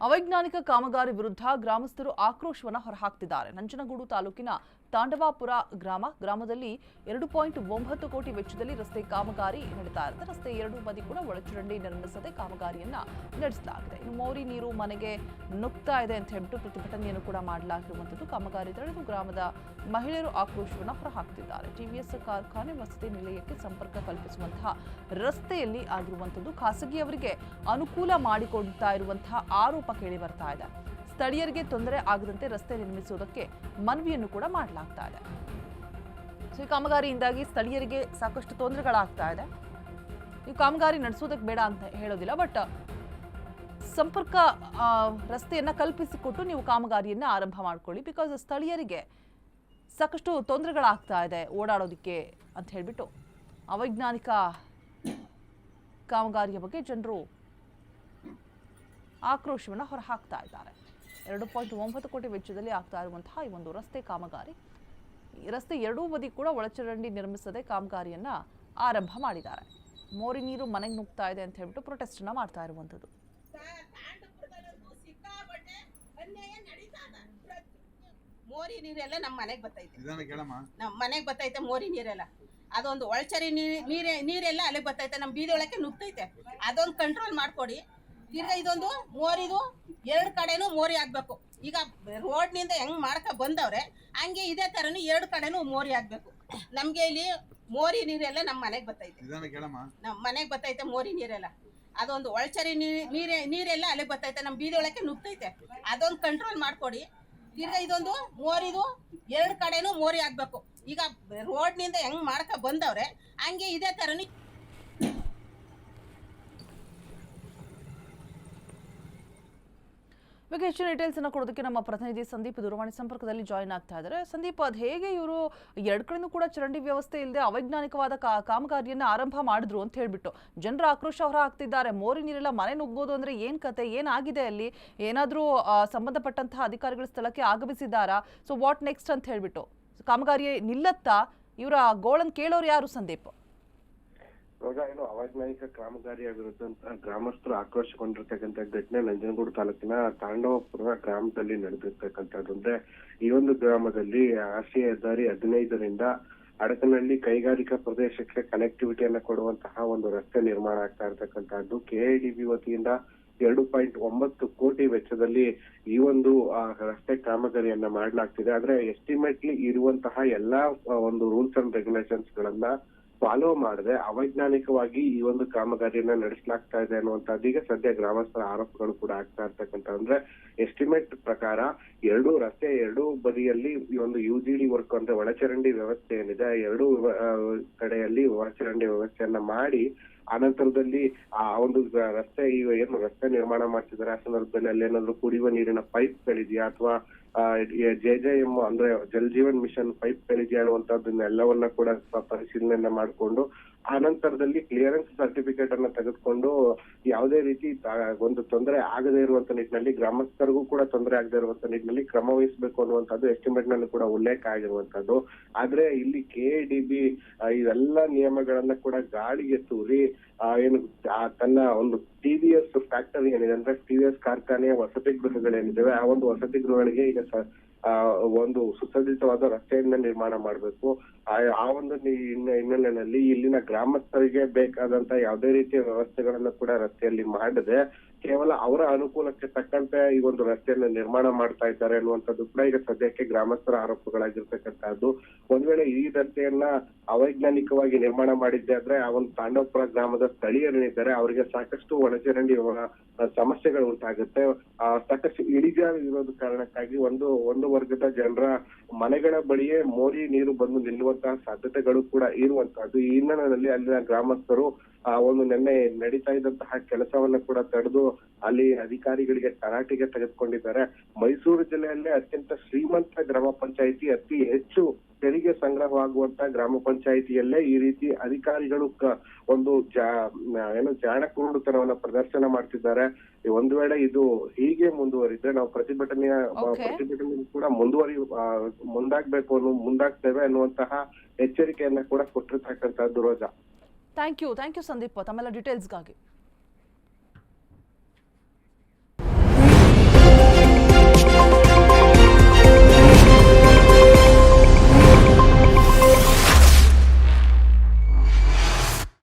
ಅವೈಜ್ಞಾನಿಕ ಕಾಮಗಾರಿ ವಿರುದ್ಧ ಗ್ರಾಮಸ್ಥರು ಆಕ್ರೋಶವನ್ನು ಹೊರಹಾಕ್ತಿದ್ದಾರೆ. ನಂಜನಗೂಡು ತಾಲೂಕಿನ ತಾಂಡವಾಪುರ ಗ್ರಾಮದಲ್ಲಿ 2.9 ಕೋಟಿ ವೆಚ್ಚದಲ್ಲಿ ರಸ್ತೆ ಕಾಮಗಾರಿ ನಡೀತಾ ಇರುತ್ತೆ. ರಸ್ತೆ ಎರಡೂ ಬದಿ ಕೂಡ ಒಳಚರಂಡಿ ನಿರ್ಮಿಸದೆ ಕಾಮಗಾರಿಯನ್ನ ನಡೆಸಲಾಗಿದೆ. ಇನ್ನು ಮೋರಿ ನೀರು ಮನೆಗೆ ನುಗ್ತಾ ಇದೆ ಅಂತ ಹೇಳ್ಬಿಟ್ಟು ಪ್ರತಿಭಟನೆಯನ್ನು ಕೂಡ ಮಾಡಲಾಗಿರುವಂತದ್ದು. ಕಾಮಗಾರಿ ತಡೆದು ಗ್ರಾಮದ ಮಹಿಳೆಯರು ಆಕ್ರೋಶವನ್ನು ಹೊರಹಾಕ್ತಿದ್ದಾರೆ. ಟಿವಿಎಸ್ ಕಾರ್ಖಾನೆ ವಸತಿ ನಿಲಯಕ್ಕೆ ಸಂಪರ್ಕ ಕಲ್ಪಿಸುವಂತಹ ರಸ್ತೆಯಲ್ಲಿ ಆಗಿರುವಂತದ್ದು ಖಾಸಗಿಯವರಿಗೆ ಅನುಕೂಲ ಮಾಡಿಕೊಡ್ತಾ ಇರುವಂತಹ ಆರೋಪ ಕೇಳಿ ಬರ್ತಾ ಇದೆ. ಸ್ಥಳೀಯರಿಗೆ ತೊಂದರೆ ಆಗದಂತೆ ರಸ್ತೆ ನಿರ್ಮಿಸುವುದಕ್ಕೆ ಮನವಿಯನ್ನು ಕೂಡ ಮಾಡಲಾಗ್ತಾ ಇದೆ. ಈ ಕಾಮಗಾರಿಯಿಂದಾಗಿ ಸ್ಥಳೀಯರಿಗೆ ಸಾಕಷ್ಟು ತೊಂದರೆಗಳಾಗ್ತಾ ಇದೆ. ಈ ಕಾಮಗಾರಿ ನಡೆಸೋದಕ್ಕೆ ಬೇಡ ಅಂತ ಹೇಳೋದಿಲ್ಲ, ಬಟ್ ಸಂಪರ್ಕ ರಸ್ತೆಯನ್ನ ಕಲ್ಪಿಸಿಕೊಟ್ಟು ನೀವು ಕಾಮಗಾರಿಯನ್ನ ಆರಂಭ ಮಾಡ್ಕೊಳ್ಳಿ. ಬಿಕಾಸ್ ಸ್ಥಳೀಯರಿಗೆ ಸಾಕಷ್ಟು ತೊಂದರೆಗಳಾಗ್ತಾ ಇದೆ ಓಡಾಡೋದಕ್ಕೆ ಅಂತ ಹೇಳ್ಬಿಟ್ಟು ಅವೈಜ್ಞಾನಿಕ ಕಾಮಗಾರಿಯ ಬಗ್ಗೆ ಜನರು ಆಕ್ರೋಶವನ್ನು ಹೊರಹಾಕ್ತಾ ಇದ್ದಾರೆ. 2.9 ಕೋಟಿ ವೆಚ್ಚದಲ್ಲಿ ಆಗ್ತಾ ಇರುವಂತಹ ಈ ಒಂದು ರಸ್ತೆ ಕಾಮಗಾರಿ, ರಸ್ತೆ ಎರಡೂ ಬದಿ ಕೂಡ ಒಳಚರಂಡಿ ನಿರ್ಮಿಸದೆ ಕಾಮಗಾರಿಯನ್ನ ಆರಂಭ ಮಾಡಿದ್ದಾರೆ. ಮೋರಿ ನೀರು ಮನೆಗೆ ನುಗ್ತಾ ಇದೆ ಅಂತ ಹೇಳ್ಬಿಟ್ಟು ಪ್ರೊಟೆಸ್ಟ್ ಅನ್ನ ಮಾಡ್ತಾ ಇರುವಂತದ್ದು. ಮೋರಿ ನೀರೆಲ್ಲ ನಮ್ಮ ಮನೆಗೆ ಬರ್ತೈತೆ, ನಮ್ಮ ಮನೆಗೆ ಬರ್ತೈತೆ ಮೋರಿ ನೀರೆಲ್ಲ. ಅದೊಂದು ಒಳಚರಿ ನೀರೆಲ್ಲ ಅಲ್ಲಿಗೆ ಬರ್ತೈತೆ, ನಮ್ಮ ಬೀದಿ ಒಳಕ್ಕೆ ನುಗ್ತೈತೆ. ಅದೊಂದು ಕಂಟ್ರೋಲ್ ಮಾಡ್ಕೊಡಿ. ತಿರ್ಗಾ ಇದೊಂದು ಮೋರಿದು ಎರಡು ಕಡೆನೂ ಮೋರಿ ಆಗ್ಬೇಕು. ಈಗ ರೋಡ್ನಿಂದ ಹೆಂಗ್ ಮಾಡ್ಕ ಬಂದವ್ರೆ ಹಂಗೆ ಇದೇ ತರನು ಎರಡು ಕಡೆನೂ ಮೋರಿ ಆಗ್ಬೇಕು. ನಮ್ಗೆ ಇಲ್ಲಿ ಮೋರಿ ನೀರೆಲ್ಲ ನಮ್ಮ ಮನೆಗೆ ಬರ್ತೈತೆ, ನಮ್ಮ ಮನೆಗೆ ಬರ್ತೈತೆ ಮೋರಿ ನೀರೆಲ್ಲ. ಅದೊಂದು ಒಳಚರಿ ನೀರೆಲ್ಲ ಅಲ್ಲಿಗೆ ಬರ್ತೈತೆ, ನಮ್ಮ ಬೀದಿ ಒಳಕ್ಕೆ ನುಗ್ತೈತೆ. ಅದೊಂದು ಕಂಟ್ರೋಲ್ ಮಾಡ್ಕೊಡಿ. ತಿರ್ಗಾ ಇದೊಂದು ಮೋರಿದು ಎರಡು ಕಡೆನೂ ಮೋರಿ ಆಗ್ಬೇಕು. ಈಗ ರೋಡ್ನಿಂದ ಹೆಂಗ್ ಮಾಡ್ಕ ಬಂದವ್ರೆ ಹಂಗೆ ಇದೇ ತರನು. ಬಗ್ಗೆ ಹೆಚ್ಚಿನ ಡೀಟೇಲ್ಸ್ ಅನ್ನು ಕೊಡೋದಕ್ಕೆ ನಮ್ಮ ಪ್ರತಿನಿಧಿ ಸಂದೀಪ್ ದೂರವಾಣಿ ಸಂಪರ್ಕದಲ್ಲಿ ಜಾಯಿನ್ ಆಗ್ತಾ ಇದ್ದಾರೆ. ಸಂದೀಪ್, ಅದು ಹೇಗೆ ಇವರು ಎರಡು ಕಡೆನೂ ಕೂಡ ಚರಂಡಿ ವ್ಯವಸ್ಥೆ ಇಲ್ಲದೆ ಅವೈಜ್ಞಾನಿಕವಾದ ಕಾಮಗಾರಿಯನ್ನು ಆರಂಭ ಮಾಡಿದ್ರು ಅಂತ ಹೇಳ್ಬಿಟ್ಟು ಜನರ ಆಕ್ರೋಶ ಹೊರ ಹಾಕ್ತಿದ್ದಾರೆ. ಮೋರಿ ನೀರೆಲ್ಲ ಮನೆ ನುಗ್ಗೋದು ಅಂದ್ರೆ ಏನ್ ಕತೆ, ಏನಾಗಿದೆ ಅಲ್ಲಿ, ಏನಾದ್ರೂ ಸಂಬಂಧಪಟ್ಟಂತಹ ಅಧಿಕಾರಿಗಳ ಸ್ಥಳಕ್ಕೆ ಆಗಮಿಸಿದ್ದಾರಾ? ಸೊ ವಾಟ್ ನೆಕ್ಸ್ಟ್ ಅಂತ ಹೇಳ್ಬಿಟ್ಟು ಕಾಮಗಾರಿ ನಿಲ್ಲತ್ತಾ? ಇವರ ಗೋಳನ್ ಕೇಳೋರು ಯಾರು ಸಂದೀಪ್? ಇವಾಗ ಏನು ಅವೈಜ್ಞಾನಿಕ ಕಾಮಗಾರಿಯ ವಿರುದ್ಧ ಗ್ರಾಮಸ್ಥರು ಆಕ್ರೋಶಗೊಂಡಿರ್ತಕ್ಕಂಥ ಘಟನೆ ನಂಜನಗೂಡು ತಾಲೂಕಿನ ತಾಂಡವಪುರ ಗ್ರಾಮದಲ್ಲಿ ನಡೆದಿರ್ತಕ್ಕಂಥದ್ದು. ಅಂದ್ರೆ ಈ ಒಂದು ಗ್ರಾಮದಲ್ಲಿ ರಾಷ್ಟ್ರೀಯ ಹೆದ್ದಾರಿ 15ರಿಂದ ಅಡಕನಹಳ್ಳಿ ಕೈಗಾರಿಕಾ ಪ್ರದೇಶಕ್ಕೆ ಕನೆಕ್ಟಿವಿಟಿಯನ್ನ ಕೊಡುವಂತಹ ಒಂದು ರಸ್ತೆ ನಿರ್ಮಾಣ ಆಗ್ತಾ ಇರ್ತಕ್ಕಂಥದ್ದು. ಕೆಐಡಿಬಿ ವತಿಯಿಂದ 2.9 ಕೋಟಿ ವೆಚ್ಚದಲ್ಲಿ ಈ ಒಂದು ರಸ್ತೆ ಕಾಮಗಾರಿಯನ್ನ ಮಾಡಲಾಗ್ತಿದೆ. ಆದ್ರೆ ಎಸ್ಟಿಮೇಟ್ಲಿ ಇರುವಂತಹ ಎಲ್ಲಾ ಒಂದು ರೂಲ್ಸ್ ಅಂಡ್ ರೆಗ್ಯುಲೇಷನ್ಸ್ ಗಳನ್ನ ಫಾಲೋ ಮಾಡದೆ ಅವೈಜ್ಞಾನಿಕವಾಗಿ ಈ ಒಂದು ಕಾಮಗಾರಿಯನ್ನ ನಡೆಸಲಾಗ್ತಾ ಇದೆ ಅನ್ನುವಂಥದ್ದು ಈಗ ಸದ್ಯ ಗ್ರಾಮಸ್ಥರ ಆರೋಪಗಳು ಕೂಡ ಆಗ್ತಾ ಇರ್ತಕ್ಕಂಥ. ಅಂದ್ರೆ ಎಸ್ಟಿಮೇಟ್ ಪ್ರಕಾರ ರಸ್ತೆ ಎರಡೂ ಬದಿಯಲ್ಲಿ ಈ ಒಂದು UGD ವರ್ಕ್ ಅಂದ್ರೆ ಒಳಚರಂಡಿ ವ್ಯವಸ್ಥೆ ಏನಿದೆ ಎರಡೂ ಕಡೆಯಲ್ಲಿ ಒಳಚರಂಡಿ ವ್ಯವಸ್ಥೆಯನ್ನ ಮಾಡಿ ಆನಂತರದಲ್ಲಿ ಆ ಒಂದು ರಸ್ತೆ ಏನು ರಸ್ತೆ ನಿರ್ಮಾಣ ಮಾಡ್ತಿದ್ದಾರೆ ಆ ಸಂದರ್ಭದಲ್ಲಿ ಅಲ್ಲಿ ಏನಾದ್ರು ಕುಡಿಯುವ ನೀರಿನ ಪೈಪ್ಗಳಿದೆಯಾ ಅಥವಾ JJM ಅಂದ್ರೆ ಜಲ್ ಜೀವನ್ ಮಿಷನ್ ಪೈಪ್ಗಳಿದೆಯಾ ಅನ್ನುವಂಥದ್ದನ್ನೆಲ್ಲವನ್ನ ಕೂಡ ಪರಿಶೀಲನೆಯನ್ನ ಮಾಡಿಕೊಂಡು ಆನಂತರದಲ್ಲಿ ಕ್ಲಿಯರೆನ್ಸ್ ಸರ್ಟಿಫಿಕೇಟ್ ಅನ್ನ ತೆಗೆದುಕೊಂಡು ಯಾವುದೇ ರೀತಿ ಒಂದು ತೊಂದರೆ ಆಗದೇ ಇರುವಂತ ನಿಟ್ಟಿನಲ್ಲಿ ಗ್ರಾಮಸ್ಥರಿಗೂ ಕೂಡ ತೊಂದರೆ ಆಗದೇ ಇರುವಂತ ನಿಟ್ಟಿನಲ್ಲಿ ಕ್ರಮ ವಹಿಸಬೇಕು ಅನ್ನುವಂಥದ್ದು ಎಸ್ಟಿಮೇಟ್ ನಲ್ಲಿ ಕೂಡ ಉಲ್ಲೇಖ ಆಗಿರುವಂತದ್ದು. ಆದ್ರೆ ಇಲ್ಲಿ KIDB ಇವೆಲ್ಲ ನಿಯಮಗಳನ್ನ ಕೂಡ ಗಾಳಿಗೆ ತೂರಿ ಏನು ತನ್ನ ಒಂದು TVS ಫ್ಯಾಕ್ಟರಿ ಏನಿದೆ ಅಂದ್ರೆ TVS ಕಾರ್ಖಾನೆಯ ವಸತಿ ಗೃಹಗಳೇನಿದಾವೆ ಆ ಒಂದು ವಸತಿ ಗೃಹಗಳಿಗೆ ಈಗ ಒಂದು ಸುಸಜ್ಜಿತವಾದ ರಸ್ತೆಯನ್ನ ನಿರ್ಮಾಣ ಮಾಡಬೇಕು. ಆ ಒಂದು ಹಿನ್ನೆಲೆಯಲ್ಲಿ ಇಲ್ಲಿನ ಗ್ರಾಮಸ್ಥರಿಗೆ ಬೇಕಾದಂತ ಯಾವುದೇ ರೀತಿಯ ವ್ಯವಸ್ಥೆಗಳನ್ನ ಕೂಡ ರಸ್ತೆಯಲ್ಲಿ ಮಾಡದೆ ಕೇವಲ ಅವರ ಅನುಕೂಲಕ್ಕೆ ತಕ್ಕಂತೆ ಈ ಒಂದು ರಸ್ತೆಯನ್ನ ನಿರ್ಮಾಣ ಮಾಡ್ತಾ ಇದ್ದಾರೆ ಅನ್ನುವಂಥದ್ದು ಕೂಡ ಈಗ ಸದ್ಯಕ್ಕೆ ಗ್ರಾಮಸ್ಥರ ಆರೋಪಗಳಾಗಿರ್ತಕ್ಕಂಥದ್ದು. ಒಂದ್ ವೇಳೆ ಈ ರಸ್ತೆಯನ್ನ ಅವೈಜ್ಞಾನಿಕವಾಗಿ ನಿರ್ಮಾಣ ಮಾಡಿದ್ದೆ ಆದ್ರೆ ಆ ಒಂದು ತಾಂಡವಪುರ ಗ್ರಾಮದ ಸ್ಥಳೀಯರೇನಿದ್ದಾರೆ ಅವರಿಗೆ ಸಾಕಷ್ಟು ಒಳಚರಂಡಿ ಸಮಸ್ಯೆಗಳು ಉಂಟಾಗುತ್ತೆ. ಸಾಕಷ್ಟು ಇಳಿಜಾರು ಇರೋದು ಕಾರಣಕ್ಕಾಗಿ ಒಂದು ವರ್ಗದ ಜನರ ಮನೆಗಳ ಬಳಿಯೇ ಮೋರಿ ನೀರು ಬಂದು ನಿಲ್ಲುವಂತಹ ಸಾಧ್ಯತೆಗಳು ಕೂಡ ಇರುವಂತಹದ್ದು. ಈ ಹಿನ್ನೆಲೆಯಲ್ಲಿ ಅಲ್ಲಿನ ಗ್ರಾಮಸ್ಥರು ಒಂದು ನಿನ್ನೆ ನಡೀತಾ ಇದ್ದಂತಹ ಕೆಲಸವನ್ನ ಕೂಡ ತಡೆದು ಅಲ್ಲಿ ಅಧಿಕಾರಿಗಳಿಗೆ ತರಾಟೆಗೆ ತೆಗೆದುಕೊಂಡಿದ್ದಾರೆ. ಮೈಸೂರು ಜಿಲ್ಲೆಯಲ್ಲೇ ಅತ್ಯಂತ ಶ್ರೀಮಂತ ಗ್ರಾಮ ಪಂಚಾಯಿತಿ, ಅತಿ ಹೆಚ್ಚು ತೆರಿಗೆ ಸಂಗ್ರಹವಾಗುವಂತ ಗ್ರಾಮ ಪಂಚಾಯಿತಿಯಲ್ಲೇ ಈ ರೀತಿ ಅಧಿಕಾರಿಗಳು ಒಂದು ಜಾಣ ಕುರುಡುತನವನ್ನ ಪ್ರದರ್ಶನ ಮಾಡ್ತಿದ್ದಾರೆ. ಒಂದು ವೇಳೆ ಇದು ಹೀಗೆ ಮುಂದುವರಿದ್ರೆ ನಾವು ಪ್ರತಿಭಟನೆ ಕೂಡ ಮುಂದಾಗ್ತೇವೆ ಅನ್ನುವಂತಹ ಎಚ್ಚರಿಕೆಯನ್ನ ಕೂಡ ಕೊಟ್ಟಿರ್ತಕ್ಕಂಥದ್ದು. ರೋಜಾ, ಥ್ಯಾಂಕ್ ಯು ಸಂದೀಪ್ ತಮ್ಮೆಲ್ಲ ಡೀಟೇಲ್ಸ್ಗಾಗಿ.